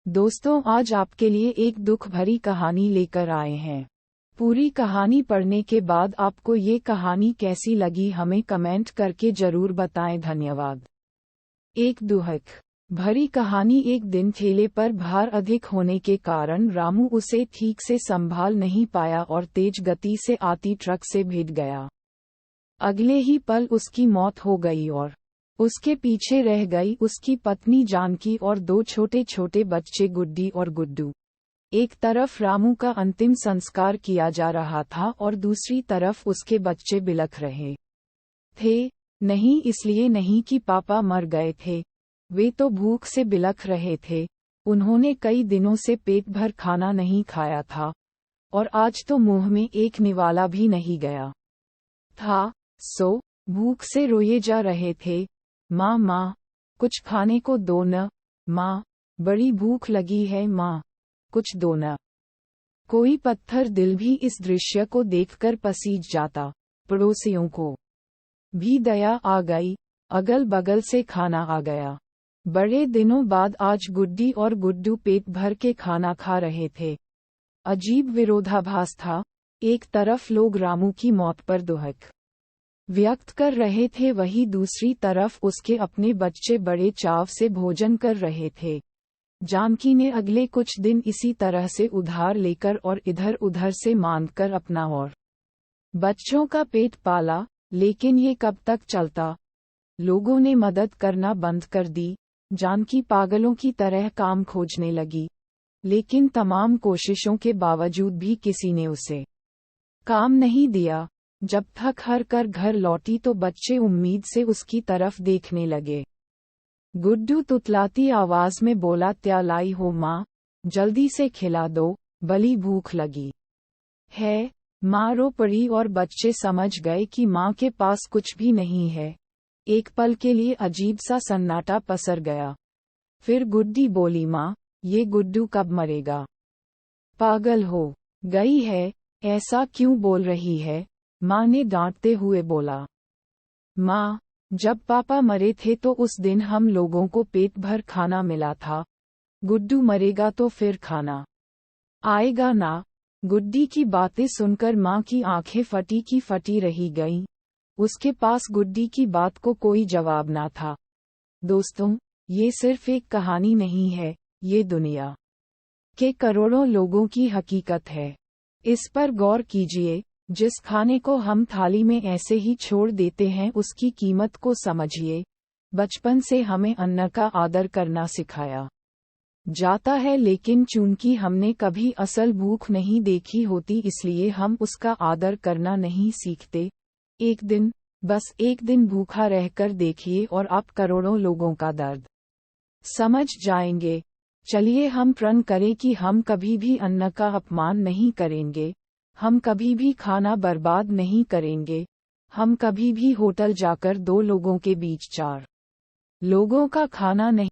दोस्तों, आज आपके लिए एक दुख भरी कहानी लेकर आए हैं। पूरी कहानी पढ़ने के बाद आपको ये कहानी कैसी लगी हमें कमेंट करके जरूर बताएं। धन्यवाद। एक दुख भरी कहानी। एक दिन ठेले पर भार अधिक होने के कारण रामू उसे ठीक से संभाल नहीं पाया और तेज गति से आती ट्रक से भिड़ गया। अगले ही पल उसकी मौत हो गई और उसके पीछे रह गई उसकी पत्नी जानकी और दो छोटे छोटे बच्चे गुड्डी और गुड्डू। एक तरफ रामू का अंतिम संस्कार किया जा रहा था और दूसरी तरफ उसके बच्चे बिलख रहे थे। नहीं इसलिए नहीं कि पापा मर गए थे, वे तो भूख से बिलख रहे थे। उन्होंने कई दिनों से पेट भर खाना नहीं खाया था और आज तो मुंह में एक निवाला भी नहीं गया था, सो भूख से रोए जा रहे थे। माँ माँ, कुछ खाने को दो न। माँ, बड़ी भूख लगी है माँ, कुछ दो न। कोई पत्थर दिल भी इस दृश्य को देखकर पसीज जाता। पड़ोसियों को भी दया आ गई, अगल बगल से खाना आ गया। बड़े दिनों बाद आज गुड्डी और गुड्डू पेट भर के खाना खा रहे थे। अजीब विरोधाभास था। एक तरफ लोग रामू की मौत पर दुख व्यक्त कर रहे थे, वहीं दूसरी तरफ उसके अपने बच्चे बड़े चाव से भोजन कर रहे थे। जानकी ने अगले कुछ दिन इसी तरह से उधार लेकर और इधर उधर से मांगकर अपना और बच्चों का पेट पाला, लेकिन ये कब तक चलता। लोगों ने मदद करना बंद कर दी। जानकी पागलों की तरह काम खोजने लगी, लेकिन तमाम कोशिशों के बावजूद भी किसी ने उसे काम नहीं दिया। जब थक हार कर घर लौटी तो बच्चे उम्मीद से उसकी तरफ देखने लगे। गुड्डू तुतलाती आवाज में बोला, क्या लाई हो माँ, जल्दी से खिला दो, बड़ी भूख लगी है। माँ रो पड़ी और बच्चे समझ गए कि माँ के पास कुछ भी नहीं है। एक पल के लिए अजीब सा सन्नाटा पसर गया। फिर गुड्डी बोली, माँ, ये गुड्डू कब मरेगा? पागल हो गई है, ऐसा क्यों बोल रही है? माँ ने डांटते हुए बोला। माँ, जब पापा मरे थे तो उस दिन हम लोगों को पेट भर खाना मिला था। गुड्डू मरेगा तो फिर खाना आएगा ना? गुड्डी की बातें सुनकर माँ की आंखें फटी की फटी रही गईं। उसके पास गुड्डी की बात को कोई जवाब ना था। दोस्तों, ये सिर्फ एक कहानी नहीं है, ये दुनिया के करोड़ों लोगों की हकीकत है। इस पर गौर कीजिए। जिस खाने को हम थाली में ऐसे ही छोड़ देते हैं उसकी कीमत को समझिए। बचपन से हमें अन्न का आदर करना सिखाया जाता है, लेकिन चूंकि हमने कभी असल भूख नहीं देखी होती इसलिए हम उसका आदर करना नहीं सीखते। एक दिन, बस एक दिन भूखा रहकर देखिए और आप करोड़ों लोगों का दर्द समझ जाएंगे। चलिए हम प्रण करें कि हम कभी भी अन्न का अपमान नहीं करेंगे, हम कभी भी खाना बर्बाद नहीं करेंगे, हम कभी भी होटल जाकर दो लोगों के बीच चार लोगों का खाना नहीं